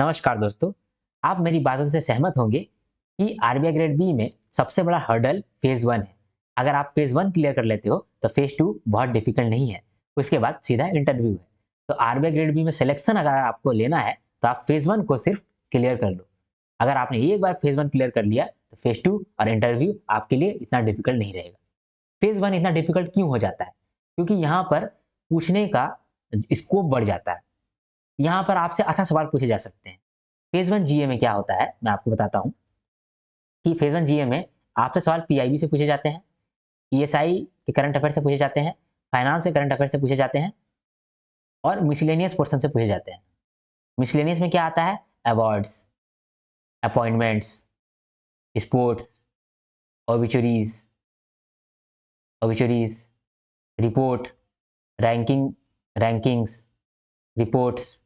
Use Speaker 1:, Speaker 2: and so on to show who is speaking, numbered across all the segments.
Speaker 1: नमस्कार दोस्तों, आप मेरी बातों से सहमत होंगे कि आरबीआई ग्रेड बी में सबसे बड़ा हर्डल फेज़ 1 है। अगर आप फेज़ 1 क्लियर कर लेते हो, तो फेज़ 2 बहुत डिफिकल्ट नहीं है। उसके बाद सीधा इंटरव्यू है। तो आरबीआई ग्रेड बी में सिलेक्शन अगर आपको लेना है, तो आप फेज़ 1 को सिर्फ क्लियर कर लो। अगर आपने एक बार फेज़ 1 क्लियर कर लिया, तो फेज़ 2 और इंटरव्यू आपके लिए इतना डिफिकल्ट नहीं रहेगा। फेज़ 1 इतना डिफिकल्ट क्यों हो जाता है? क्योंकि यहाँ पर पूछने का स्कोप बढ़ जाता है। यहाँ पर आपसे अच्छा सवाल पूछे जा सकते हैं। फेज़ 1 जीए में क्या होता है, मैं आपको बताता हूँ कि फेज़ 1 जीए में आपसे सवाल पीआईबी से पूछे जाते हैं, ईएसआई के करंट अफेयर से पूछे जाते हैं, फाइनेंस के करंट अफेयर से पूछे जाते हैं और मिसेलेनियस पोर्शन से पूछे जाते हैं। मिसेलेनियस में क्या आता है? Awards, appointments, sports, obituaries, report, rankings, reports.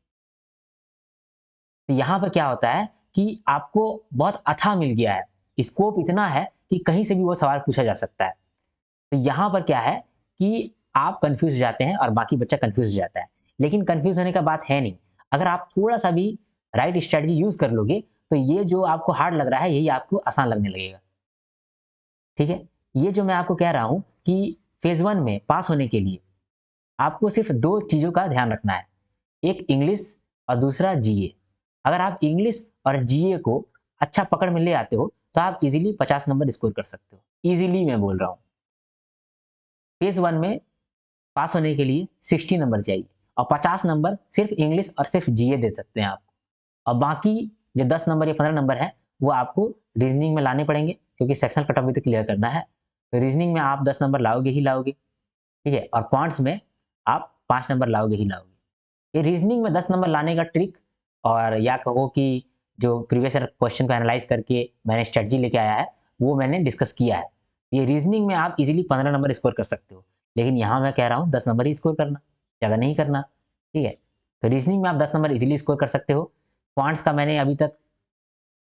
Speaker 1: तो यहाँ पर क्या होता है कि आपको बहुत अथाह मिल गया है, स्कोप इतना है कि कहीं से भी वो सवाल पूछा जा सकता है। तो यहाँ पर क्या है कि आप कंफ्यूज हो जाते हैं और बाकी बच्चा कंफ्यूज हो जाता है। लेकिन कंफ्यूज होने का बात है नहीं। अगर आप थोड़ा-सा भी राइट स्ट्रैटेजी यूज़ कर लोगे, तो ये जो आपको हार्ड लग रहा है, यही आपको आसान लगने लगेगा। ठीक है? ये जो मैं आपको कह रहा हूँ कि फेज़ 1 में पास होने के लिए आपको सिर्फ़ 2 चीज़ों का ध्यान रखना है। एक इंग्लिश और दूसरा जीए। अगर आप इंग्लिश और जीए को अच्छा पकड़ में ले आते हो, तो आप ईज़िली 50 नंबर स्कोर कर सकते हो। ईज़िली मैं बोल रहा हूँ। फेज़ 1 में पास होने के लिए 60 नंबर चाहिए और 50 नंबर सिर्फ इंग्लिश और सिर्फ जीए दे सकते हैं आप। और बाकी जो 10 नंबर या 15 नंबर है, वो आपको रीजनिंग में लाने पड़ेंगे क्योंकि सेक्शनल कट ऑफ भी तो क्लियर करना है। तो रीजनिंग में आप 10 नंबर लाओगे ही लाओगे, ठीक है? और क्वांट्स में आप 5 नंबर लाओगे ही लाओगे। ये रीजनिंग में 10 नंबर लाने का ट्रिक और या कहो कि जो प्रीवियस ईयर क्वेश्चन को एनालाइज़ करके मैंने स्ट्रैटेजी लेके आया है, वो मैंने डिस्कस किया है। ये रीजनिंग में आप इज़िली 15 नंबर स्कोर कर सकते हो। लेकिन यहाँ मैं कह रहा हूँ 10 नंबर ही स्कोर करना, ज़्यादा नहीं करना, ठीक है? तो रीजनिंग में आप 10 नंबर इज़िली स्कोर कर सकते हो। क्वांट्स का मैंने अभी तक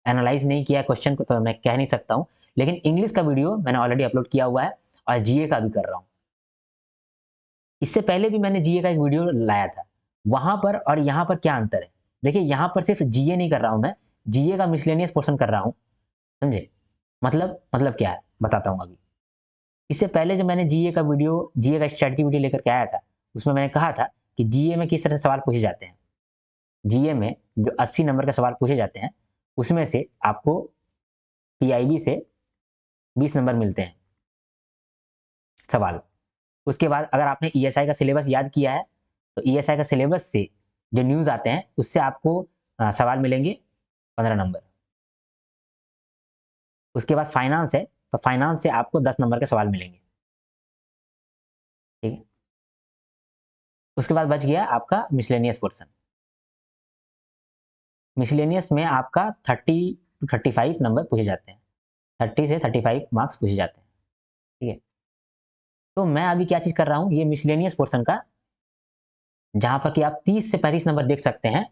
Speaker 1: एनालाइज़ नहीं किया है क्वेश्चन को, तो मैं कह नहीं सकता हूँ। लेकिन इंग्लिश का वीडियो मैंने ऑलरेडी अपलोड किया हुआ है और जीए का भी कर रहा हूँ। इससे पहले भी मैंने जीए का एक वीडियो लाया था। वहाँ पर और यहाँ पर क्या अंतर है? देखिए यहाँ पर सिर्फ़ जीए नहीं कर रहा हूँ मैं, जीए का मिसलेनियस पोर्शन कर रहा हूँ, समझे? मतलब क्या है? बताता हूँ अभी। इससे पहले जब मैंने जीए का स्ट्रैटेजी वीडियो लेकर के आया था, उसमें मैंने कहा था कि जीए में किस तरह से सवाल पूछे जाते हैं। जीए में जो 80 नंबर के सवाल पूछे जाते हैं, उसमें से आपको पीआईबी से 20 नंबर मिलते हैं सवाल। उसके बाद अगर आपने ईएसआई का सिलेबस याद किया है, तो ईएसआई का सिलेबस से जो न्यूज़ आते हैं, उससे आपको सवाल मिलेंगे 15 नंबर। उसके बाद फाइनेंस है, तो फाइनेंस से आपको 10 नंबर के सवाल मिलेंगे, ठीक है? उसके बाद बच गया आपका मिसलेनियस पोर्शन। मिसलेनियस में आपका 30 टू 35 नंबर पूछे जाते हैं। 30 से 35 मार्क्स पूछे जाते हैं, ठीक है? तो मैं अभी क्या चीज़ कर रहा हूँ, ये मिसलेनियस पोर्शन का जहाँ पर कि आप 30 से 35 नंबर देख सकते हैं,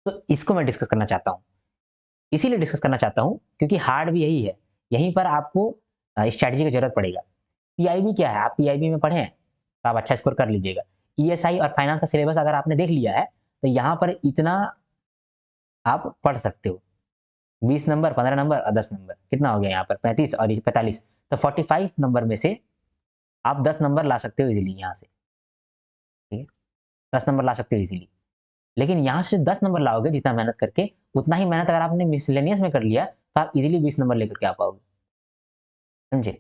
Speaker 1: तो इसको मैं डिस्कस करना चाहता हूँ। इसीलिए डिस्कस करना चाहता हूँ क्योंकि हार्ड भी यही है। यहीं पर आपको स्ट्रैटेजी की ज़रूरत पड़ेगा। पीआईबी क्या है? आप पीआईबी में पढ़े हैं, तो आप अच्छा स्कोर कर लीजिएगा। ईएसआई और फाइनेंस का सिलेबस अगर आपने देख लिया है, तो यहाँ पर इतना आप पढ़ सकते हो। 20 नंबर, 15 नंबर और 10 नंबर। कितना हो गया यहाँ पर? 35 और ये 45, तो 45 नंबर में से आप 10 नंबर ला सकते हो इज़िली यहाँ से, ठीक है? 10 नंबर ला सकते हो इज़िली। लेकिन यहाँ से 10 नंबर लाओगे जितना मेहनत करके, उतना ही मेहनत अगर आपने मिसलेनियस में कर लिया, तो आप इज़िली 20 नंबर लेकर के आ पाओगे, समझे?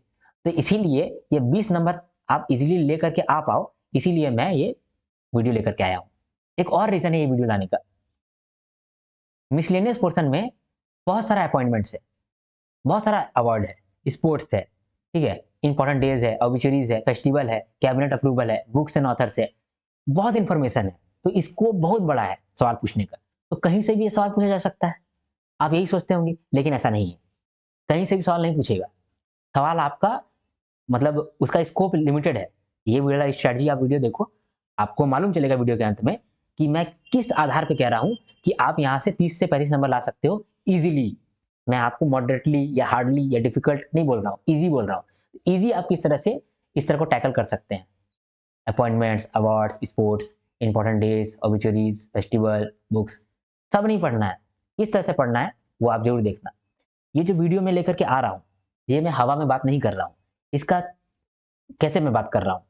Speaker 1: तो इसीलिए ये 20 नंबर आप इज़िली लेकर के आ पाओ, इसीलिए मैं ये वीडियो लेकर के आया हूँ। एक और रीज़न है ये वीडियो लाने का, मिसलेनियस पोर्शन में बहुत सारा अपॉइंटमेंट्स है, बहुत सारा अवार्ड है, स्पोर्ट्स है, ठीक है? इंपॉर्टेंट डेज़ है, ऑब्ituaries है, फेस्टिवल है, कैबिनेट अप्रूवल है, बुक्स एंड ऑथर्स है, बहुत इन्फॉर्मेशन है। तो स्कोप बहुत बड़ा है सवाल पूछने का। तो कहीं से भी ये सवाल पूछा जा सकता है। आप यही सोचते होंगे, लेकिन ऐसा नहीं है। कहीं से भी सवाल नहीं पूछेगा। सवाल आपका मतलब उसका स्कोप लिमिटेड है। ये वाला स्ट्रैटेजी आप वीडियो देखो, आपको मालूम चलेगा वीडियो के अंत में कि मैं किस आधार पे कह रहा हूँ कि आप यहाँ से 30 से 35 नंबर ला सकते हो ईज़िली। मैं आपको मॉडरेटली या हार्डली या डिफिकल्ट नहीं बोल रहा हूँ, ईज़ी बोल रहा हूँ। ईज़ी आप किस तरह से इस तरह को टैकल कर सकते हैं। Appointments, awards, sports, important days, obituaries, festival, books. सब नहीं पढ़ना है, किस तरह से पढ़ना है वो आप जरूर देखना। ये जो वीडियो मैं लेकर के आ रहा हूँ, ये मैं हवा में बात नहीं कर रहा हूँ। इसका कैसे मैं बात कर रहा हूँ,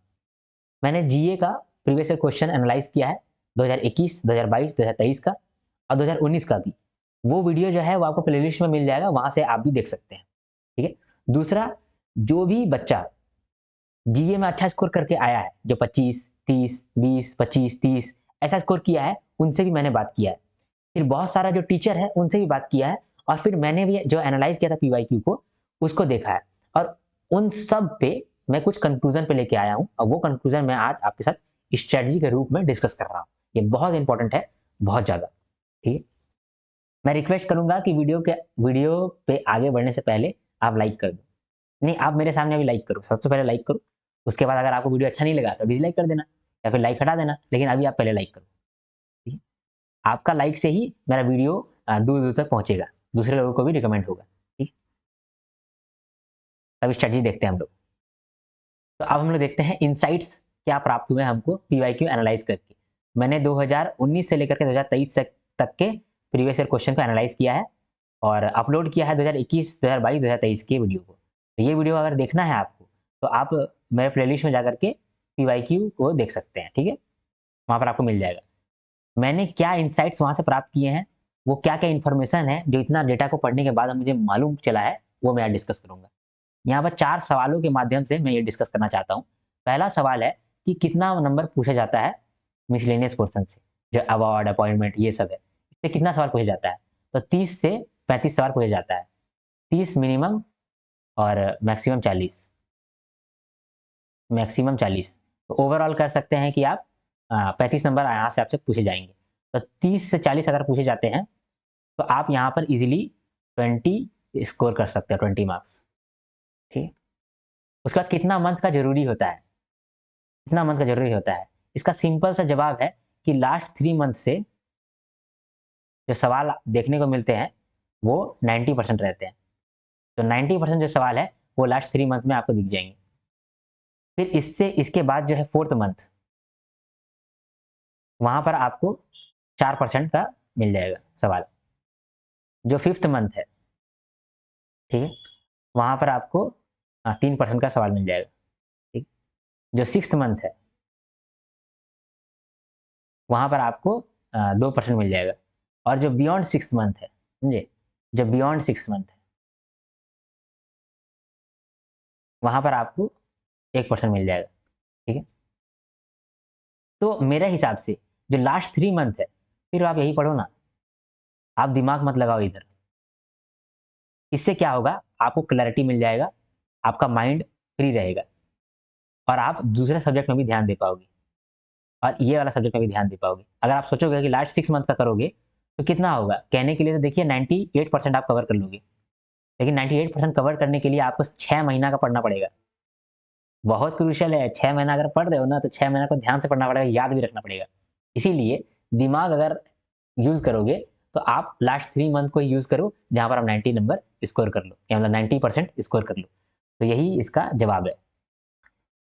Speaker 1: मैंने जीए का प्रीवियस ईयर क्वेश्चन एनालाइज किया है 2021, 2022, 2023 का और 2019 का भी। वो वीडियो जो है वो आपको प्लेलिस्ट में मिल जाएगा, वहां से आप भी देख सकते हैं। ठीक है। दूसरा, जो भी बच्चा जीए में अच्छा स्कोर करके आया है, जो 25, 30, 20, 25, 30 ऐसा स्कोर किया है, उनसे भी मैंने बात किया है। फिर बहुत सारा जो टीचर है उनसे भी बात किया है, और फिर मैंने भी जो एनालाइज किया था पीवाईक्यू को, उसको देखा है, और उन सब पे मैं कुछ कंक्लूजन पे लेके आया हूं, और वो कंक्लूजन मैं आज आपके साथ स्ट्रेटजी के रूप में डिस्कस कर रहा हूं। ये बहुत इंपॉर्टेंट है, बहुत ज्यादा। ठीक है। मैं रिक्वेस्ट करूंगा कि वीडियो पे आगे बढ़ने से पहले आप लाइक कर दो। नहीं, आप मेरे सामने अभी लाइक करो, सबसे पहले लाइक करो। उसके बाद अगर आपको वीडियो अच्छा नहीं लगा तो डिसलाइक कर देना, या फिर लाइक हटा देना, लेकिन अभी आप पहले लाइक करो। ठीक है। आपका लाइक से ही मेरा वीडियो दूर दूर तक पहुंचेगा, दूसरे लोगों को भी रिकमेंड होगा। ठीक। तब स्ट्रेटजी देखते हैं हम लोग। तो अब हम लोग देखते हैं इनसाइट्स क्या प्राप्त हुए हमको पीवाईक्यू एनालाइज करके। मैंने 2019 से लेकर के 2023 तक के प्रीवियस ईयर क्वेश्चन को एनालाइज किया है और अपलोड किया है 2021, 2022, 2023 के वीडियो को। तो ये वीडियो अगर देखना है आपको तो आप मेरे प्लेलिस्ट में जाकर के पीवाईक्यू को देख सकते हैं। ठीक है। वहां पर आपको मिल जाएगा मैंने क्या इनसाइट्स वहां से प्राप्त किए हैं, वो क्या क्या इन्फॉर्मेशन है जो इतना डेटा को पढ़ने के बाद मुझे मालूम चला है, वो मैं आज डिस्कस करूंगा। यहाँ पर 4 सवालों के माध्यम से मैं ये डिस्कस करना चाहता हूँ। पहला सवाल है कि कितना नंबर पूछा जाता है मिसलेनियस पोर्शन से, जो अवार्ड, अपॉइंटमेंट ये सब है, इससे कितना सवाल पूछा जाता है। तो 30 से 35 सवाल पूछा जाता है, 30 मिनिमम और मैक्सिमम 40, मैक्सिमम 40। तो ओवरऑल कर सकते हैं कि आप 35 नंबर यहाँ से आपसे पूछे जाएंगे। तो 30 से 40 अगर पूछे जाते हैं तो आप यहाँ पर इजीली 20 स्कोर कर सकते हैं, 20 मार्क्स। ठीक। उसके बाद कितना मंथ का जरूरी होता है, कितना मंथ का जरूरी होता है, इसका सिंपल सा जवाब है कि लास्ट 3 मंथ से जो सवाल देखने को मिलते हैं वो 90% रहते हैं। तो 90% जो सवाल है वो लास्ट 3 मंथ में आपको दिख जाएंगे। फिर इसके बाद जो है 4th मंथ, वहां पर आपको 4% का मिल जाएगा सवाल। जो 5th मंथ है, ठीक है, वहां पर आपको 3% का सवाल मिल जाएगा। ठीक। जो 6th मंथ है, वहां पर आपको 2% मिल जाएगा। और जो बियॉन्ड 6th मंथ है, समझे, जो बियॉन्ड 6th मंथ है, वहां पर आपको 1% मिल जाएगा। ठीक है। तो मेरे हिसाब से जो लास्ट 3 मंथ है, फिर आप यही पढ़ो ना, आप दिमाग मत लगाओ इधर। इससे क्या होगा, आपको क्लैरिटी मिल जाएगा, आपका माइंड फ्री रहेगा, और आप दूसरे सब्जेक्ट में भी ध्यान दे पाओगे, और ये वाला सब्जेक्ट में भी ध्यान दे पाओगे। अगर आप सोचोगे कि लास्ट 6 मंथ का करोगे तो कितना होगा, कहने के लिए तो देखिए 98% आप कवर कर लोगे, लेकिन 98% कवर करने के लिए आपको 6 महीना का पढ़ना पड़ेगा। बहुत क्रूशियल है, 6 महीना अगर पढ़ रहे हो ना तो 6 महीना को ध्यान से पढ़ना पड़ेगा, याद भी रखना पड़ेगा। इसीलिए दिमाग अगर यूज करोगे तो आप लास्ट 3 मंथ को यूज करो, जहां पर आप 90 नंबर स्कोर कर लो, या मतलब 90% स्कोर कर लो। तो यही इसका जवाब है।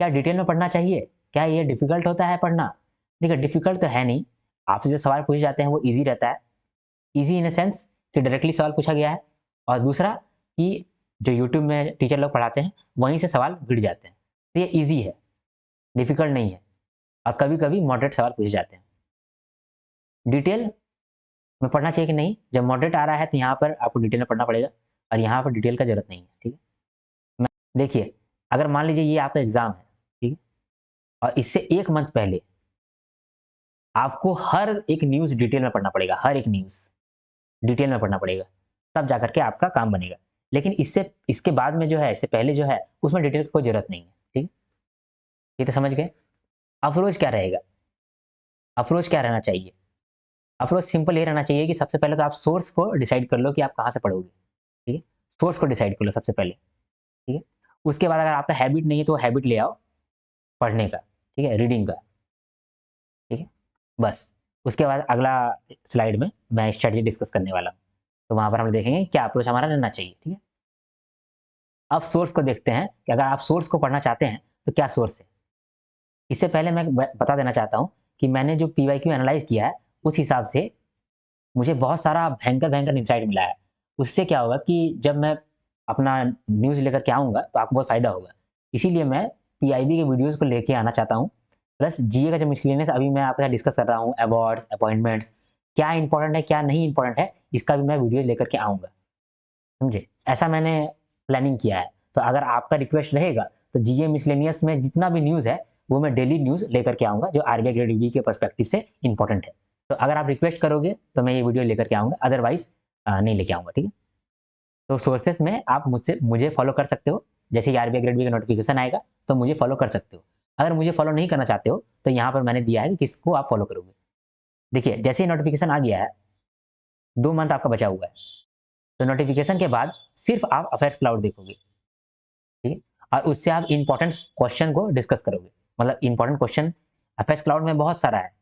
Speaker 1: क्या डिटेल में पढ़ना चाहिए, क्या ये डिफिकल्ट होता है पढ़ना? देखिए, डिफिकल्ट तो है नहीं, आपसे जो सवाल पूछे जाते हैं वो ईजी रहता है। ईजी इन द सेंस कि डायरेक्टली सवाल पूछा गया है, और दूसरा कि जो यूट्यूब में टीचर लोग पढ़ाते हैं वहीं से सवाल भिड़ जाते हैं। तो ये ईजी है, डिफिकल्ट नहीं है। और कभी कभी मॉडरेट सवाल पूछे जाते हैं। डिटेल में पढ़ना चाहिए कि नहीं, जब मॉडरेट आ रहा है तो यहाँ पर आपको डिटेल में पढ़ना पड़ेगा, और यहाँ पर डिटेल का जरूरत नहीं है। ठीक है। देखिए, अगर मान लीजिए ये आपका एग्जाम है, ठीक है, और इससे 1 मंथ पहले आपको हर एक न्यूज़ डिटेल में पढ़ना पड़ेगा, हर एक न्यूज़ डिटेल में पढ़ना पड़ेगा, तब जाकर के आपका काम बनेगा। लेकिन इसके बाद में जो है, इससे पहले जो है, उसमें डिटेल की कोई ज़रूरत नहीं है। ठीक है? ये तो समझ गए। अप्रोच क्या रहेगा, अप्रोच क्या रहना चाहिए? अप्रोच सिंपल ये रहना चाहिए कि सबसे पहले तो आप सोर्स को डिसाइड कर लो कि आप कहाँ से पढ़ोगे। ठीक है? सोर्स को डिसाइड कर लो सबसे पहले। ठीक है? उसके बाद अगर आपका हैबिट नहीं है तो हैबिट ले आओ पढ़ने का, ठीक है, रीडिंग का। ठीक है? बस। उसके बाद अगला स्लाइड में मैं स्ट्रेटजी डिस्कस करने वाला हूँ, तो वहां पर हम देखेंगे क्या अप्रोच हमारा रहना चाहिए। ठीक है। अब सोर्स को देखते हैं कि अगर आप सोर्स को पढ़ना चाहते हैं तो क्या सोर्स है। इससे पहले मैं बता देना चाहता हूं कि मैंने जो पीवाईक्यू एनालाइज किया है उस हिसाब से मुझे बहुत सारा भयंकर भयंकर इंसाइट मिला है। उससे क्या होगा कि जब मैं अपना न्यूज़ लेकर के आऊँगा तो आपको बहुत फ़ायदा होगा। इसीलिए मैं पीआईबी के वीडियोज़ को लेके आना चाहता हूँ। प्लस जीए का जो मिसलेनियस अभी मैं आपके साथ डिस्कस कर रहा हूँ, अवार्ड्स, अपॉइंटमेंट्स, क्या इंपॉर्टेंट है, क्या नहीं इंपॉर्टेंट है, इसका भी मैं वीडियो लेकर के आऊँगा। समझे? ऐसा मैंने प्लानिंग किया है। तो अगर आपका रिक्वेस्ट रहेगा तो जीए मिसलेनियस में जितना भी न्यूज़ है, वो मैं डेली न्यूज़ लेकर के आऊँगा जो आरबीआई ग्रेड बी के पर्सपेक्टिव से इंपॉर्टेंट है। तो अगर आप रिक्वेस्ट करोगे तो मैं ये वीडियो लेकर के आऊँगा, अदरवाइज़ नहीं लेके आऊँगा, ठीक है? तो सोर्सेस में आप मुझे फॉलो कर सकते हो। जैसे ही आरबीआई ग्रेड बी का नोटिफिकेशन आएगा तो मुझे फॉलो कर सकते हो। अगर मुझे फॉलो नहीं करना चाहते हो तो यहाँ पर मैंने दिया है कि किसको आप फॉलो करोगे। देखिए, जैसे ही नोटिफिकेशन आ गया है, 2 मंथ आपका बचा हुआ है, तो नोटिफिकेशन के बाद सिर्फ आप अफेयर्स क्लाउड देखोगे, ठीक है? और उससे आप इंपॉर्टेंट क्वेश्चन को डिस्कस करोगे। मतलब इंपॉर्टेंट क्वेश्चन अफेयर्स क्लाउड में बहुत सारा है,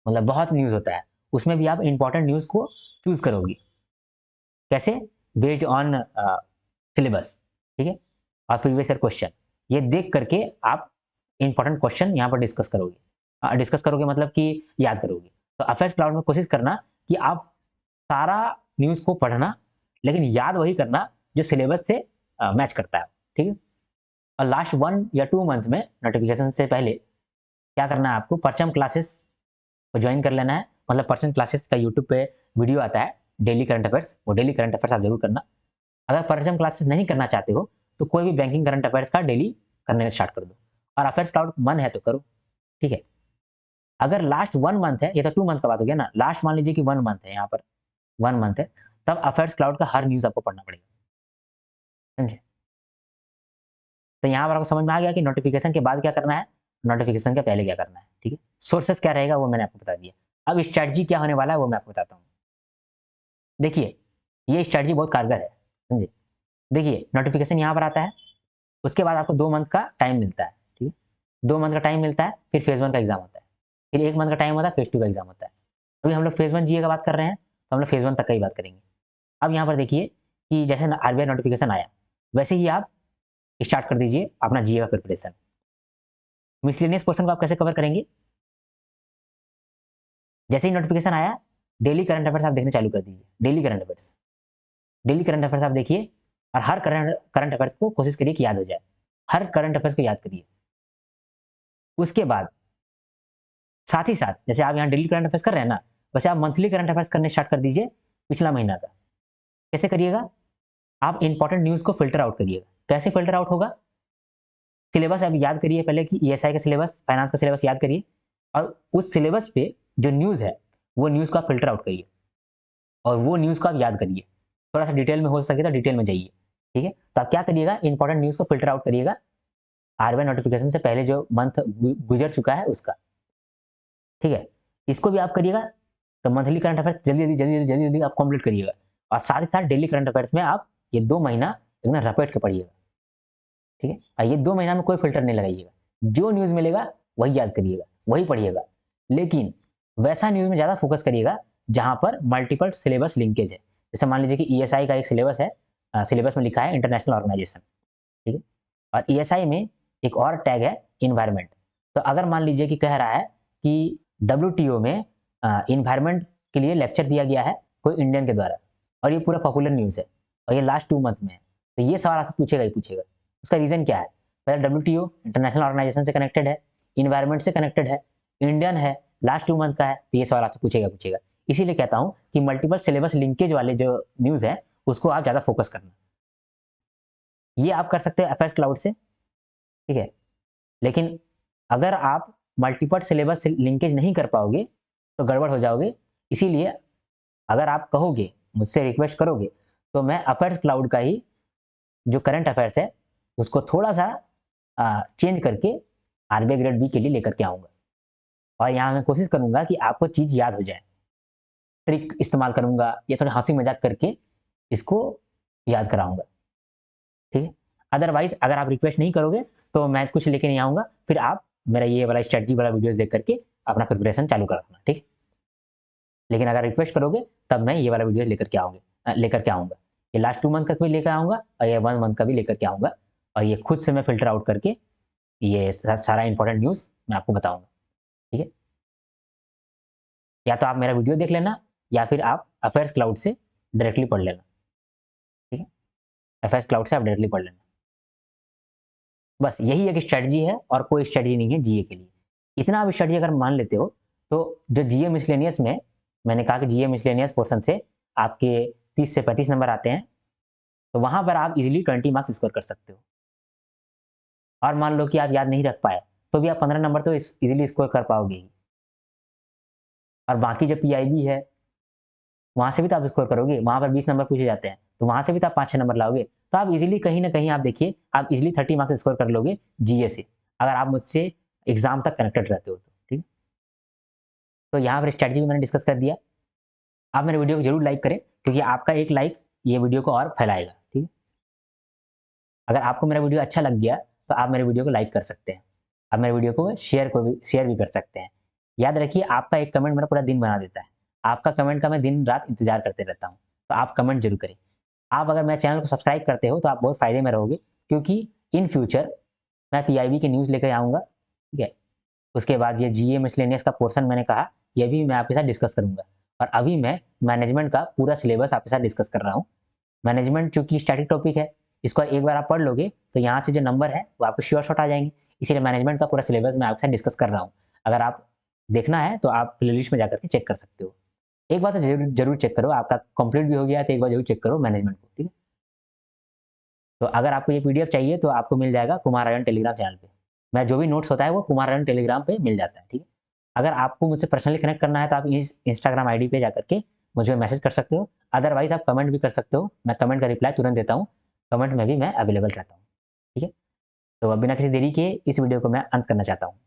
Speaker 1: मतलब बहुत न्यूज़ होता है। उसमें भी आप इंपॉर्टेंट न्यूज़ को चूज़ करोगे। कैसे? बेस्ड ऑन सिलेबस, ठीक है? और प्रीवियस ईयर क्वेश्चन, ये देख करके आप इंपॉर्टेंट क्वेश्चन यहाँ पर डिस्कस करोगे। डिस्कस करोगे मतलब कि याद करोगे। तो अफेयर्स क्लाउड में कोशिश करना कि आप सारा न्यूज़ को पढ़ना, लेकिन याद वही करना जो सिलेबस से मैच करता है, ठीक है? और लास्ट 1 या 2 मंथ में नोटिफिकेशन से पहले क्या करना है आपको, परचम क्लासेस को ज्वाइन कर लेना है। मतलब परचम क्लासेस का यूट्यूब पे वीडियो आता है, डेली करंट अफेयर्स, वो डेली करंट अफेयर्स आप जरूर करना। अगर परचम क्लासेस नहीं करना चाहते हो तो कोई भी बैंकिंग करंट अफेयर्स का डेली करने स्टार्ट कर दो। और अफेयर्स क्लाउड मन है तो करो, ठीक है? अगर लास्ट 1 मंथ है, ये तो 2 मंथ का बात हो गया ना, लास्ट मान लीजिए कि 1 मंथ है, यहाँ पर 1 मंथ है, तब अफेयर्स क्लाउड का हर न्यूज़ आपको पढ़ना पड़ेगा, समझे? तो यहाँ पर आपको समझ में आ गया कि नोटिफिकेशन के बाद क्या करना है, नोटिफिकेशन के पहले क्या करना है, ठीक है? सोर्सेस क्या रहेगा वो मैंने आपको बता दिया। अब स्ट्रैटेजी क्या होने वाला है वो मैं आपको बताता हूँ। देखिए, ये स्ट्रैटेजी बहुत कारगर है, समझे? देखिए, नोटिफिकेशन यहाँ पर आता है, उसके बाद आपको 2 मंथ का टाइम मिलता है, ठीक है? 2 मंथ का टाइम मिलता है, फिर फेज़ 1 का एग्ज़ाम होता है। फिर 1 मंथ का टाइम होता है, फेज़ 2 का एग्ज़ाम होता है। अभी हम लोग फेज़ 1 जीए का बात कर रहे हैं, तो हम लोग फेज़ 1 तक का ही बात करेंगे। अब यहाँ पर देखिए कि जैसे ना आरबीआई नोटिफिकेशन आया, वैसे ही आप स्टार्ट कर दीजिए अपना जीए का प्रिपरेशन। मिसलेनियस क्वेश्चन को आप कैसे कवर करेंगे? जैसे ही नोटिफिकेशन आया, डेली करंट अफेयर्स आप देखना चालू कर दीजिए। Daily current affairs, daily current affairs आप देखिए और हर करंट करंट अफेयर्स को कोशिश करिए कि याद हो जाए। हर करंट अफेयर्स को याद करिए। उसके बाद साथ ही साथ जैसे आप यहाँ डेली करंट अफेयर्स कर रहे हैं ना, वैसे आप मंथली करंट अफेयर्स करने स्टार्ट कर दीजिए पिछला महीना का। कैसे करिएगा? आप इंपॉर्टेंट न्यूज़ को फ़िल्टर आउट करिएगा। कैसे फ़िल्टर आउट होगा? सिलेबस आप याद करिए पहले कि ईएसआई का सिलेबस, फाइनेंस का सिलेबस याद करिए और उस सिलेबस पे जो न्यूज़ है, वो न्यूज़ को आप फ़िल्टर आउट करिए और वो न्यूज़ को आप याद करिए। थोड़ा-सा डिटेल में हो सके तो डिटेल में जाइए, ठीक है? तो आप क्या करिएगा, इंपॉर्टेंट न्यूज़ को फ़िल्टर आउट करिएगा, आरबीआई नोटिफिकेशन से पहले जो मंथ गुज़र चुका है उसका, ठीक है? इसको भी आप करिएगा, तो मंथली करंट अफेयर्स जल्दी-जल्दी आप कंप्लीट करिएगा और साथ ही साथ डेली करंट अफेयर्स में आप ये 2 महीना एकदम रपट के पढ़िएगा, ठीक है? और ये 2 महीना में कोई फ़िल्टर नहीं लगाइएगा। जो न्यूज़ मिलेगा वही याद करिएगा, वही पढ़िएगा। लेकिन वैसा न्यूज़ में ज़्यादा फ़ोकस करिएगा जहाँ पर मल्टीपल सिलेबस लिंकेज है। जैसे मान लीजिए कि ईएसआई का एक सिलेबस है, सिलेबस में लिखा है इंटरनेशनल ऑर्गेनाइजेशन, ठीक है? और ईएसआई में एक और टैग है एनवायरनमेंट। तो अगर मान लीजिए कि कह रहा है कि डब्ल्यूटीओ में एनवायरनमेंट के लिए लेक्चर दिया गया है कोई इंडियन के द्वारा और ये पूरा पॉपुलर न्यूज़ है और ये लास्ट 2 मंथ में है, तो ये सवाल आपसे पूछेगा ही पूछेगा। उसका रीज़न क्या है? पहले डब्ल्यूटीओ इंटरनेशनल ऑर्गेनाइजेशन से कनेक्टेड है, एनवायरनमेंट से कनेक्टेड है, इंडियन है, लास्ट 2 मंथ का है, तो ये सवाल आपसे पूछेगा पूछेगा। इसीलिए कहता हूँ कि मल्टीपल सिलेबस लिंकेज वाले जो न्यूज़ है, उसको आप ज़्यादा फोकस करना। ये आप कर सकते हैं अफेयर्स क्लाउड से, ठीक है? लेकिन अगर आप मल्टीपल सिलेबस से लिंकेज नहीं कर पाओगे, तो गड़बड़ हो जाओगे। इसीलिए अगर आप कहोगे, मुझसे रिक्वेस्ट करोगे, तो मैं अफेयर्स क्लाउड का ही जो करंट अफेयर्स है, उसको थोड़ा-सा चेंज करके आरबीआई ग्रेड बी के लिए लेकर के आऊँगा। और यहाँ मैं कोशिश करूँगा कि आपको चीज़ याद हो जाए। ट्रिक इस्तेमाल करूँगा या थोड़ा हँसी-मज़ाक करके इसको याद कराऊँगा, ठीक है? अदरवाइज़ अगर आप रिक्वेस्ट नहीं करोगे, तो मैं कुछ लेके नहीं आऊँगा, फिर आप मेरा ये वाला स्ट्रैटेजी वाला वीडियोज़ देख करके अपना प्रिपरेशन चालू कर रखना, ठीक है? लेकिन अगर रिक्वेस्ट करोगे, तब मैं ये वाला वीडियो लेकर के आऊँगा। ये लास्ट 2 मंथ का भी लेकर आऊँगा और ये 1 मंथ का भी लेकर के आऊँगा और ये खुद से मैं फ़िल्टर आउट करके ये सारा इम्पोर्टेंट न्यूज़ मैं आपको बताऊँगा, ठीक है? या तो आप मेरा वीडियो देख लेना या फिर आप अफेयर्स क्लाउड से डायरेक्टली पढ़ लेना, ठीक है, अफेयर्स क्लाउड से आप डायरेक्टली पढ़ लेना। बस यही एक स्ट्रेटजी है और कोई स्ट्रेटजी नहीं है जीए के लिए। इतना आप स्ट्रेटजी अगर मान लेते हो तो जो जीए मिसलेनियस में मैंने कहा कि जीए मिसलेनियस पोर्शन से आपके 30 से 35 नंबर आते हैं, तो वहां पर आप इजीली 20 मार्क्स स्कोर कर सकते हो। और मान लो कि आप याद नहीं रख पाए तो भी आप 15 नंबर तो इजीली स्कोर कर पाओगे ही। और बाकी जो पीआईबी है वहां से भी तो आप स्कोर करोगे, वहां पर 20 नंबर पूछे जाते हैं, तो वहां से भी तो आप 5-6 नंबर लाओगे। तो आप इजीली कहीं ना कहीं आप देखिए आप इजीली 30 मार्क्स स्कोर कर लोगे जीए से, अगर आप मुझसे एग्जाम तक कनेक्टेड रहते हो तो, ठीक है। तो यहाँ पर स्ट्रैटेजी भी मैंने डिस्कस कर दिया। आप मेरे वीडियो को जरूर लाइक करें, क्योंकि आपका एक लाइक ये वीडियो को और फैलाएगा, ठीक है। अगर आपको मेरा वीडियो अच्छा लग गया तो आप मेरे वीडियो को लाइक कर सकते हैं, आप मेरे वीडियो को शेयर भी कर सकते हैं। याद रखिए आपका एक कमेंट मेरा पूरा दिन बना देता है, आपका कमेंट का मैं दिन रात इंतजार करते रहता हूँ, तो आप कमेंट जरूर करें। आप अगर मेरे चैनल को सब्सक्राइब करते हो तो आप बहुत फायदे में रहोगे, क्योंकि इन फ्यूचर मैं पीआईबी के न्यूज़ लेकर आऊँगा, ठीक है। उसके बाद ये जीए मिसलेनियस का पोर्शन मैंने कहा ये भी मैं आपके साथ डिस्कस करूंगा। और अभी मैं मैनेजमेंट का पूरा सिलेबस आपके साथ डिस्कस कर रहा हूँ। मैनेजमेंट चूंकि स्टैटिक टॉपिक है, इसको एक बार आप पढ़ लोगे तो यहाँ से जो नंबर है वो आपको श्योर शॉट आ जाएंगे। इसीलिए मैनेजमेंट का पूरा सिलेबस मैं आपके साथ डिस्कस कर रहा हूँ। अगर आप देखना है तो आप प्लेलिस्ट में जाकर के चेक कर सकते हो। एक बार तो जरूर जरूर चेक करो, आपका कंप्लीट भी हो गया तो एक बार जरूर चेक करो मैनेजमेंट को, ठीक है। तो अगर आपको ये पीडीएफ चाहिए तो आपको मिल जाएगा कुमार आर्यन टेलीग्राम चैनल पे। मैं जो भी नोट्स होता है वो कुमार आर्यन टेलीग्राम पे मिल जाता है, ठीक है। अगर आपको मुझसे पर्सनली कनेक्ट करना है तो आप इस इंस्टाग्राम आईडी पे जाकर के मुझे मैसेज कर सकते हो। अदरवाइज आप कमेंट भी कर सकते हो, मैं कमेंट का रिप्लाई तुरंत देता हूँ, कमेंट में भी मैं अवेलेबल रहता हूँ, ठीक है। तो अब बिना किसी देरी के इस वीडियो को मैं अंत करना चाहता हूँ।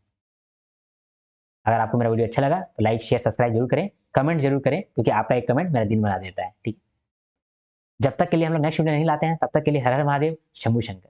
Speaker 1: अगर आपको मेरा वीडियो अच्छा लगा तो लाइक शेयर सब्सक्राइब जरूर करें, कमेंट जरूर करें, क्योंकि आपका एक कमेंट मेरा दिन बना देता है, ठीक। जब तक के लिए हम लोग नेक्स्ट वीडियो नहीं लाते हैं तब तक के लिए हर हर महादेव, शंभू शंकर।